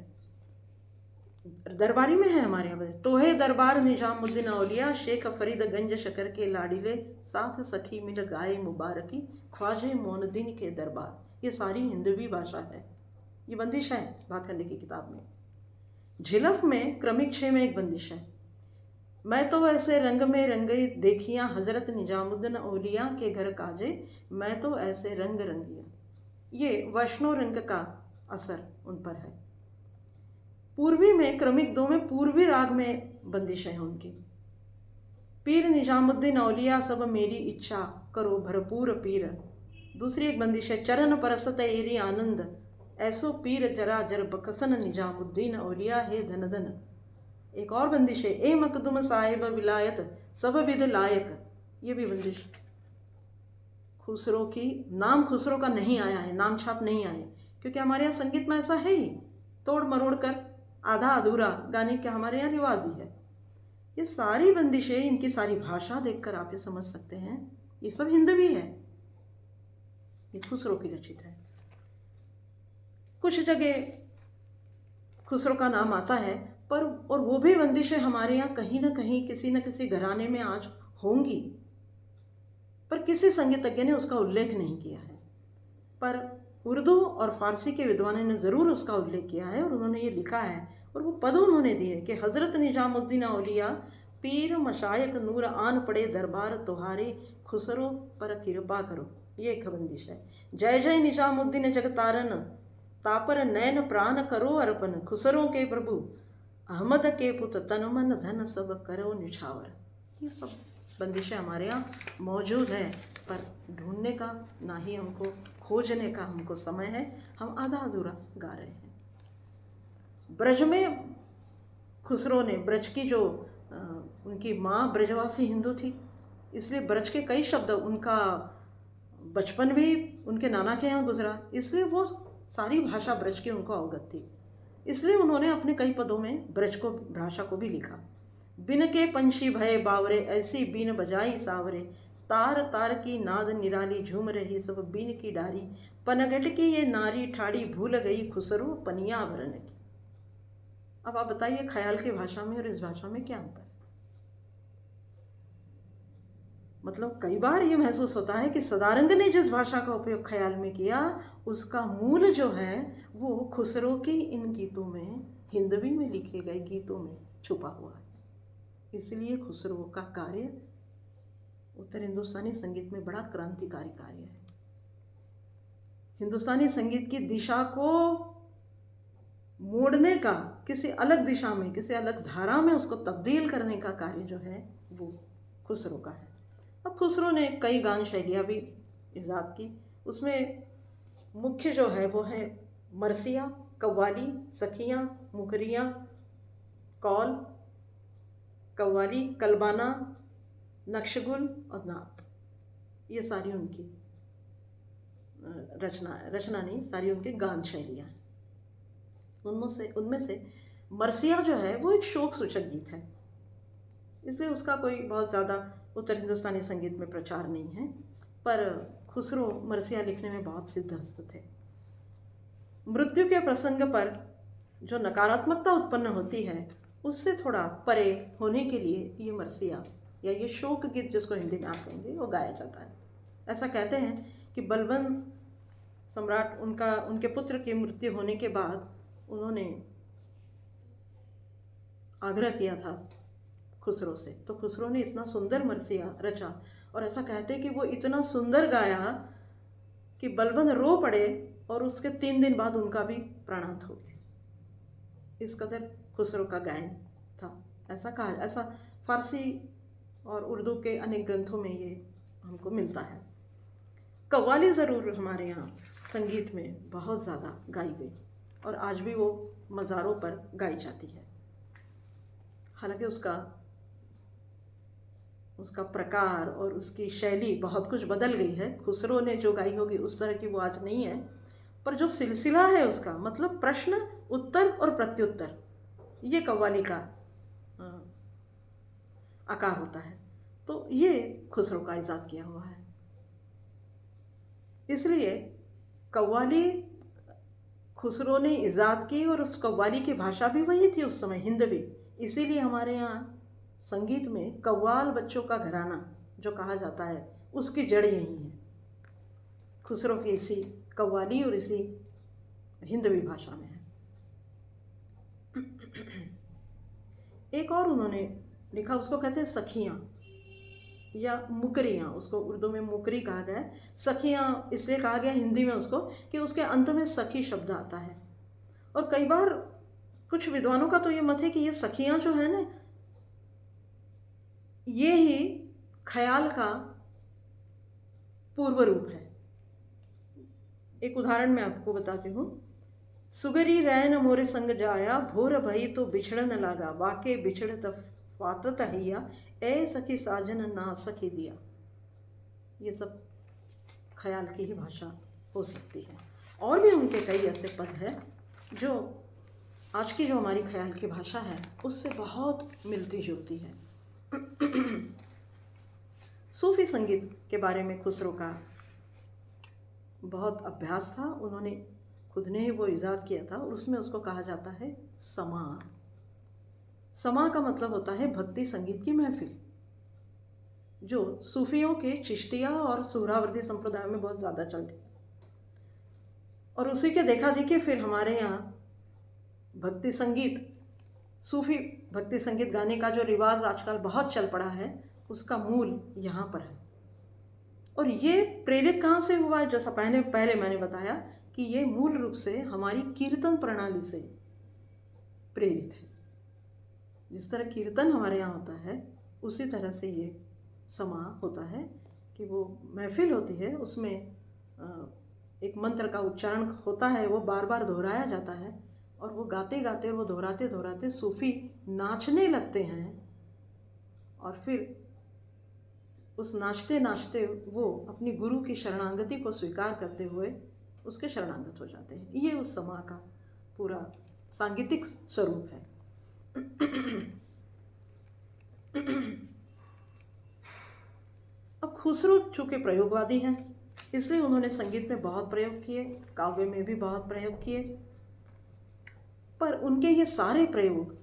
दरबारी में है हमारे यहाँ। तोहे दरबार निजामुद्दीन औलिया, शेख फरीद गंज शकर के लाडिले, साथ सखी मिल गाए मुबारकी, ख्वाजे मोइनुद्दीन के दरबार। ये सारी हिंदवी भाषा है, ये बंदिश है भातखंडे की किताब में। झिलफ में क्रमिक 6 में एक बंदिश है, मैं तो ऐसे रंग में रंगई देखियाँ हजरत निजामुद्दीन औलिया के घर काजे, मैं तो ऐसे रंग रंगिया। ये वैष्णव रंग का असर उन पर है। पूर्वी में क्रमिक दो में पूर्वी राग में बंदिश है उनकी। पीर निजामुद्दीन औलिया सब मेरी इच्छा, करो भरपूर पीर। दूसरी एक बंदिश है, चरण परसत एरी आनंद, ऐसो पीर जरा जर बकसन निजामुद्दीन औलिया है धन धन। एक और बंदिश है, ए मखदुम साहिब विलायत सब विध लायक। ये भी बंदिश खुसरो की, नाम खुसरो का नहीं आया है, नाम छाप नहीं आए, क्योंकि हमारे यहाँ संगीत में ऐसा है ही, तोड़ मरोड़ कर आधा अधूरा गाने का हमारे यहाँ रिवाज ही है। ये सारी बंदिशें, इनकी सारी भाषा देखकर आप ये समझ सकते हैं ये सब हिंदवी है, ये खुसरो की रचित है। कुछ जगह खुसरो का नाम आता है, पर और वो भी बंदिशें हमारे यहाँ कहीं ना कहीं किसी न किसी घराने में आज होंगी, पर किसी संगीतज्ञ ने उसका उल्लेख नहीं किया है। पर उर्दू और फारसी के विद्वानों ने ज़रूर उसका उल्लेख किया है, और उन्होंने ये लिखा है और वो पद उन्होंने दिए कि हज़रत निजामुद्दीन औलिया पीर मशायक नूर आन पड़े दरबार तुम्हारे, खुसरो पर कृपा करो। ये एक बंदिश है। जय जय निजामुद्दीन जगतारन, तापर नैन प्राण करो अर्पण, खुसरों के प्रभु अहमद के पुत तन मन धन सब करो निछावर। ये सब बंदिशें हमारे यहाँ मौजूद है, पर ढूंढने का ना ही हमको, खोजने का हमको समय है, हम आधा अधूरा गा रहे हैं। ब्रज में खुसरो ने, ब्रज की जो उनकी माँ ब्रजवासी हिंदू थी, इसलिए ब्रज के कई शब्द, उनका बचपन भी उनके नाना के यहाँ गुजरा, इसलिए वो सारी भाषा ब्रज की उनको अवगत थी। इसलिए उन्होंने अपने कई पदों में ब्रज को, भाषा को भी लिखा। बिन के पंछी भये बावरे, ऐसी बीन बजाई सावरे, तार तार की नाद निराली, झूम रही सब बीन की डारी, पनघट की ये नारी ठाड़ी, भूल गई खुसरो पनिया भरन की। अब आप बताइए, ख्याल की भाषा में और इस भाषा में क्या अंतर है? मतलब कई बार ये महसूस होता है कि सदारंग ने जिस भाषा का उपयोग ख्याल में किया, उसका मूल जो है वो खुसरो की इन गीतों में, हिंदवी में लिखे गए गीतों में छुपा हुआ है। इसलिए खुसरो का कार्य उत्तर हिंदुस्तानी संगीत में बड़ा क्रांतिकारी कार्य है। हिंदुस्तानी संगीत की दिशा को मोड़ने का, किसी अलग दिशा में, किसी अलग धारा में उसको तब्दील करने का कार्य जो है वो खुसरो का है। अब खुसरो ने कई गान शैलियाँ भी ईजाद की। उसमें मुख्य जो है वो है मरसिया, कव्वाली, सखियाँ, मुकरियाँ, कौल, कव्वाली, कलबाना, नक्शगुल और नात। ये सारी उनकी रचना नहीं, सारी उनकी गान शैलियाँ हैं। उनमें से मरसिया जो है वो एक शोक सूचक गीत है, इसलिए उसका कोई बहुत ज़्यादा उत्तर हिंदुस्तानी संगीत में प्रचार नहीं है, पर खुसरो मरसिया लिखने में बहुत सिद्धहस्त थे। मृत्यु के प्रसंग पर जो नकारात्मकता उत्पन्न होती है, उससे थोड़ा परे होने के लिए ये मरसिया या ये शोक गीत, जिसको हिंदी में आप कहेंगे, वो गाया जाता है। ऐसा कहते हैं कि बलबन सम्राट, उनके पुत्र की मृत्यु होने के बाद उन्होंने आग्रह किया था खुसरो से, तो खुसरो ने इतना सुंदर मरसिया रचा, और ऐसा कहते हैं कि वो इतना सुंदर गाया कि बलबन रो पड़े, और उसके 3 दिन बाद उनका भी प्राणांत हो गया। इस कदर खुसरो का गायन था, ऐसा कहा, ऐसा फारसी और उर्दू के अनेक ग्रंथों में ये हमको मिलता है। कव्वाली ज़रूर हमारे यहाँ संगीत में बहुत ज़्यादा गाई गई, और आज भी वो मज़ारों पर गाई जाती है। हालांकि उसका प्रकार और उसकी शैली बहुत कुछ बदल गई है। खुसरो ने जो गाई होगी उस तरह की वो आज नहीं है, पर जो सिलसिला है उसका, मतलब प्रश्न उत्तर और प्रत्युत्तर, ये कव्वाली का आकार होता है, तो ये खुसरो का इजाद किया हुआ है। इसलिए कव्वाली खुसरो ने इजाद की, और उस कव्वाली की भाषा भी वही थी उस समय, हिंदवी। इसीलिए हमारे यहाँ संगीत में कव्वाल बच्चों का घराना जो कहा जाता है, उसकी जड़ यही है, खुसरो की इसी कव्वाली और इसी हिंदवी भाषा में है। एक और उन्होंने लिखा, उसको कहते हैं सखियाँ या मुकरियाँ, उसको उर्दू में मुकरी कहा गया है। सखियाँ इसलिए कहा गया हिंदी में उसको कि उसके अंत में सखी शब्द आता है। और कई बार कुछ विद्वानों का तो ये मत है कि ये सखियाँ जो है ना, ये ही ख्याल का पूर्व रूप है। एक उदाहरण मैं आपको बताती हूँ। सुगरी रैन मोरे संग जाया, भोर भई तो बिछड़न लागा, वाके बिछड़ तफातत हैया, ए सखी साजन ना सखी दिया। ये सब ख्याल की ही भाषा हो सकती है। और भी उनके कई ऐसे पद हैं जो आज की जो हमारी ख्याल की भाषा है उससे बहुत मिलती जुलती है। सूफी संगीत के बारे में खुसरो का बहुत अभ्यास था। उन्होंने खुद ने ही वो ईजाद किया था और उसमें उसको कहा जाता है समा। समा का मतलब होता है भक्ति संगीत की महफिल, जो सूफियों के चिश्तिया और सुहरावर्दी संप्रदाय में बहुत ज़्यादा चलती है। और उसी के देखा देखी फिर हमारे यहाँ भक्ति संगीत, सूफी भक्ति संगीत गाने का जो रिवाज आजकल बहुत चल पड़ा है, उसका मूल यहाँ पर है। और ये प्रेरित कहाँ से हुआ है? जैसा पहले मैंने बताया कि ये मूल रूप से हमारी कीर्तन प्रणाली से प्रेरित है। जिस तरह कीर्तन हमारे यहाँ होता है, उसी तरह से ये समा होता है कि वो महफिल होती है, उसमें एक मंत्र का उच्चारण होता है, वो बार बार दोहराया जाता है और वो गाते गाते, वो दोहराते दोहराते सूफी नाचने लगते हैं और फिर उस नाचते नाचते वो अपनी गुरु की शरणागति को स्वीकार करते हुए उसके शरणागत हो जाते हैं। ये उस समा का पूरा सांगीतिक स्वरूप है। अब खुसरो चूँकि प्रयोगवादी हैं, इसलिए उन्होंने संगीत में बहुत प्रयोग किए, काव्य में भी बहुत प्रयोग किए। पर उनके ये सारे प्रयोग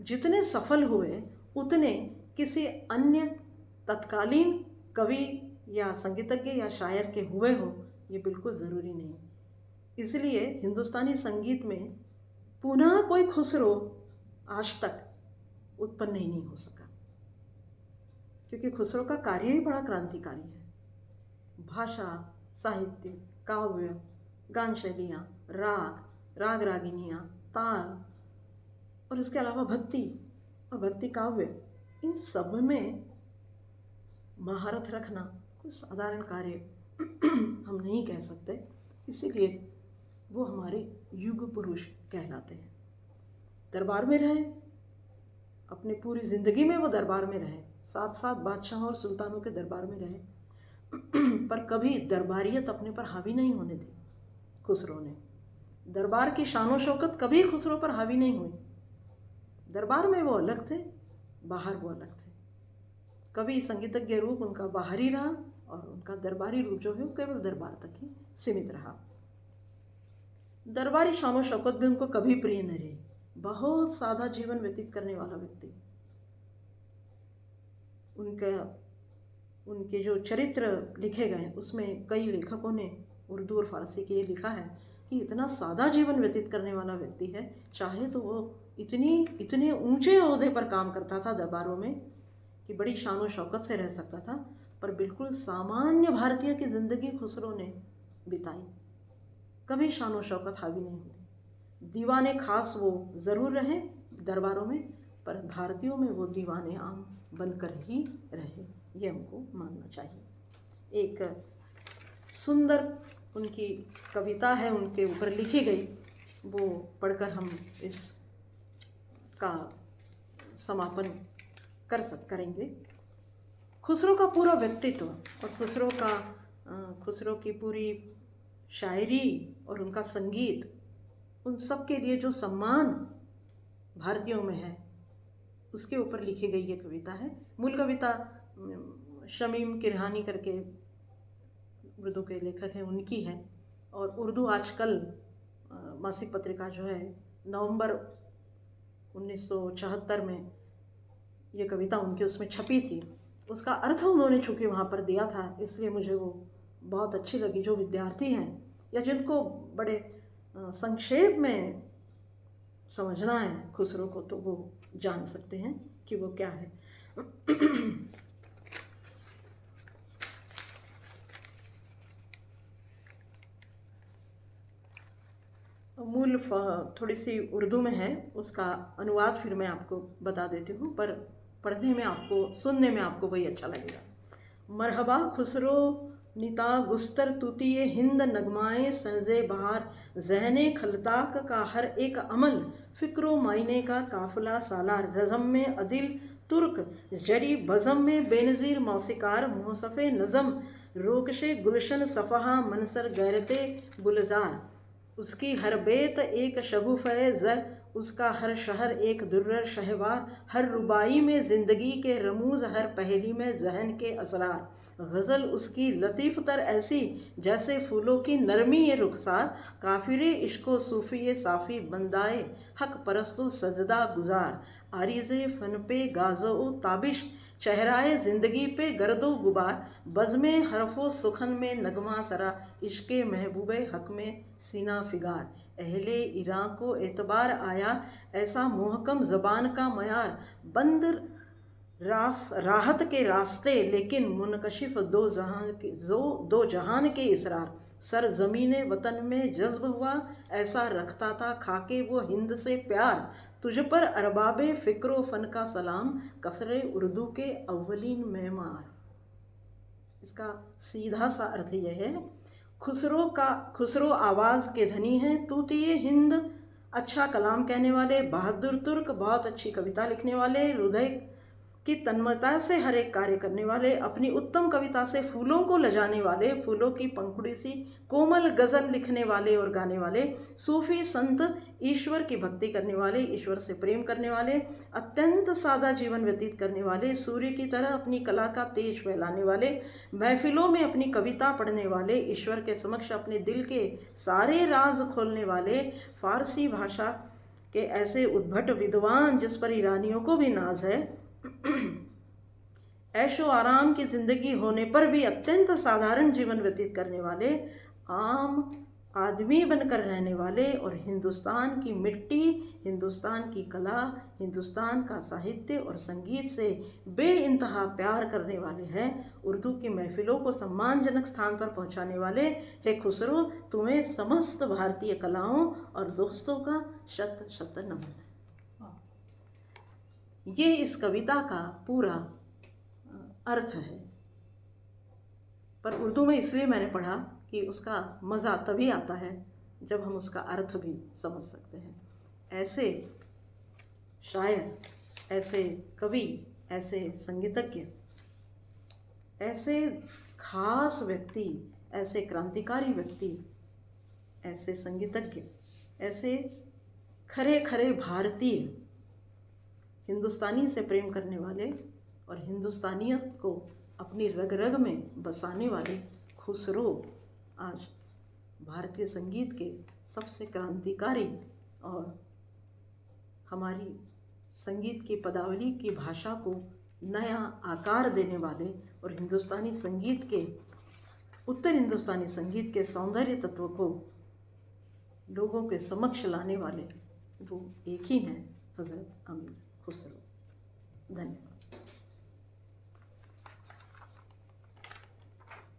जितने सफल हुए, उतने किसी अन्य तत्कालीन कवि या संगीतज्ञ या शायर के हुए हो, ये बिल्कुल ज़रूरी नहीं। इसलिए हिंदुस्तानी संगीत में पुनः कोई खुसरो आज तक उत्पन्न ही नहीं हो सका, क्योंकि खुसरो का कार्य ही बड़ा क्रांतिकारी है। भाषा, साहित्य, काव्य, गान शैलियाँ, राग रागिनियाँ, ताल और इसके अलावा भक्ति और भक्ति काव्य, इन सब में महारत रखना कोई साधारण कार्य हम नहीं कह सकते। इसीलिए वो हमारे युग पुरुष कहलाते हैं। दरबार में रहे, अपनी पूरी ज़िंदगी में वो दरबार में रहे, साथ साथ बादशाहों और सुल्तानों के दरबार में रहे, पर कभी दरबारियत अपने पर हावी नहीं होने दी खुसरो ने। दरबार की शानो शौकत कभी खुसरो पर हावी नहीं हुई। दरबार में वो अलग थे, बाहर वो अलग थे। कभी संगीतज्ञ रूप उनका बाहरी रहा और उनका दरबारी रूप जो है वो केवल दरबार तक ही सीमित रहा। दरबारी शानो शौकत भी उनको कभी प्रिय न रही। बहुत सादा जीवन व्यतीत करने वाला व्यक्ति। उनके जो चरित्र लिखे गए उसमें कई लेखकों ने उर्दू और फारसी के ये लिखा है कि इतना सादा जीवन व्यतीत करने वाला व्यक्ति है, चाहे तो वो इतने ऊंचे ओहदे पर काम करता था दरबारों में कि बड़ी शानो शौकत से रह सकता था, पर बिल्कुल सामान्य भारतीय की ज़िंदगी खुसरो ने बिताई। कभी शानो शौकत हावी नहीं हुई। दीवाने खास वो ज़रूर रहे दरबारों में, पर भारतीयों में वो दीवाने आम बनकर ही रहे, ये हमको मानना चाहिए। एक सुंदर उनकी कविता है उनके ऊपर लिखी गई, वो पढ़कर हम इस का समापन करेंगे। खुसरो का पूरा व्यक्तित्व और खुसरो की पूरी शायरी और उनका संगीत, उन सब के लिए जो सम्मान भारतीयों में है, उसके ऊपर लिखी गई ये कविता है। मूल कविता शमीम किरहानी करके उर्दू के लेखक हैं, उनकी है। और उर्दू आजकल मासिक पत्रिका जो है, नवंबर 1974 में ये कविता उनकी उसमें छपी थी। उसका अर्थ उन्होंने चूँकि वहाँ पर दिया था, इसलिए मुझे वो बहुत अच्छी लगी। जो विद्यार्थी हैं या जिनको बड़े संक्षेप में समझना है खुसरो को, तो वो जान सकते हैं। कि वो क्या है। मूल थोड़ी सी उर्दू में है, उसका अनुवाद फिर मैं आपको बता देती हूँ, पर पढ़ने में आपको, सुनने में आपको वही अच्छा लगेगा। मरहबा खुसरो निता गुस्तर तूतिए हिंद नगमाए सनज़े बहार, जहने खलताक का हर एक अमल, फ़िक्रो मायने का काफ़िला सालार, रज़म में अदिल तुर्क जरी बज़म में बेनज़ीर मौसिकार, मुहसफ़े नज़म रोकशे गुलशन सफ़हा मनसर गैरते गुलजार, उसकी हर बेत एक शगुफ़े ज़र, उसका हर शहर एक दुर्र शहवार, हर रुबाई में ज़िंदगी के रमूज़, हर पहेली में जहन के असरार, गज़ल उसकी लतीफ़ तर ऐसी जैसे फूलों की नरमी ये रुखसार, काफिरे इश्को सूफ़ी साफ़ी बंदाए हक परस्तो सजदा गुजार, आरिज़े फ़न पे गाज़ो ताबिश चेहराए ज़िंदगी पे गर्दो गुबार, बज़्मे हरफ़ो सुखन में नगमा सरा, इश्क़े महबूबे हक में सीना फिगार, अहले ईरान को एतबार आया ऐसा मोहकम ज़बान का मयार, बंद राहत के रास्ते लेकिन मुनकशिफ दो जहान के इसरार, सर ज़मीन वतन में जज्ब हुआ ऐसा रखता था खाके वो हिंद से प्यार, तुझ पर अरबाबे फ़िक्रो फ़न का सलाम, कसरे उर्दू के अव्वलीन मेमार। इसका सीधा सा अर्थ यह है, खुसरो आवाज़ के धनी हैं, तूतिए हिंद अच्छा कलाम कहने वाले, बहादुर तुर्क बहुत अच्छी कविता लिखने वाले, हृदय की तन्मयता से हर एक कार्य करने वाले, अपनी उत्तम कविता से फूलों को लजाने वाले, फूलों की पंखुड़ी सी कोमल गज़ल लिखने वाले और गाने वाले, सूफी संत ईश्वर की भक्ति करने वाले, ईश्वर से प्रेम करने वाले, अत्यंत सादा जीवन व्यतीत करने वाले, सूर्य की तरह अपनी कला का तेज फैलाने वाले, महफिलों में अपनी कविता पढ़ने वाले, ईश्वर के समक्ष अपने दिल के सारे राज खोलने वाले, फारसी भाषा के ऐसे उद्भट विद्वान जिस पर ईरानियों को भी नाज है, ऐशो आराम की ज़िंदगी होने पर भी अत्यंत साधारण जीवन व्यतीत करने वाले, आम आदमी बनकर रहने वाले और हिंदुस्तान की मिट्टी, हिंदुस्तान की कला, हिंदुस्तान का साहित्य और संगीत से बेइंतहा प्यार करने वाले हैं, उर्दू की महफिलों को सम्मानजनक स्थान पर पहुंचाने वाले, हे खुसरो तुम्हें समस्त भारतीय कलाओं और दोस्तों का शत शत नमन। ये इस कविता का पूरा अर्थ है, पर उर्दू में इसलिए मैंने पढ़ा कि उसका मज़ा तभी आता है जब हम उसका अर्थ भी समझ सकते हैं। ऐसे शायर, ऐसे कवि, ऐसे संगीतज्ञ, ऐसे खास व्यक्ति, ऐसे क्रांतिकारी व्यक्ति, ऐसे संगीतज्ञ, ऐसे खरे खरे भारतीय, हिंदुस्तानी से प्रेम करने वाले और हिंदुस्तानियत को अपनी रग रग में बसाने वाले खुसरो आज भारतीय संगीत के सबसे क्रांतिकारी और हमारी संगीत की पदावली की भाषा को नया आकार देने वाले और हिंदुस्तानी संगीत के, उत्तर हिंदुस्तानी संगीत के सौंदर्य तत्व को लोगों के समक्ष लाने वाले वो एक ही हैं, हज़रत अमीर खुसरो। धन्यवाद।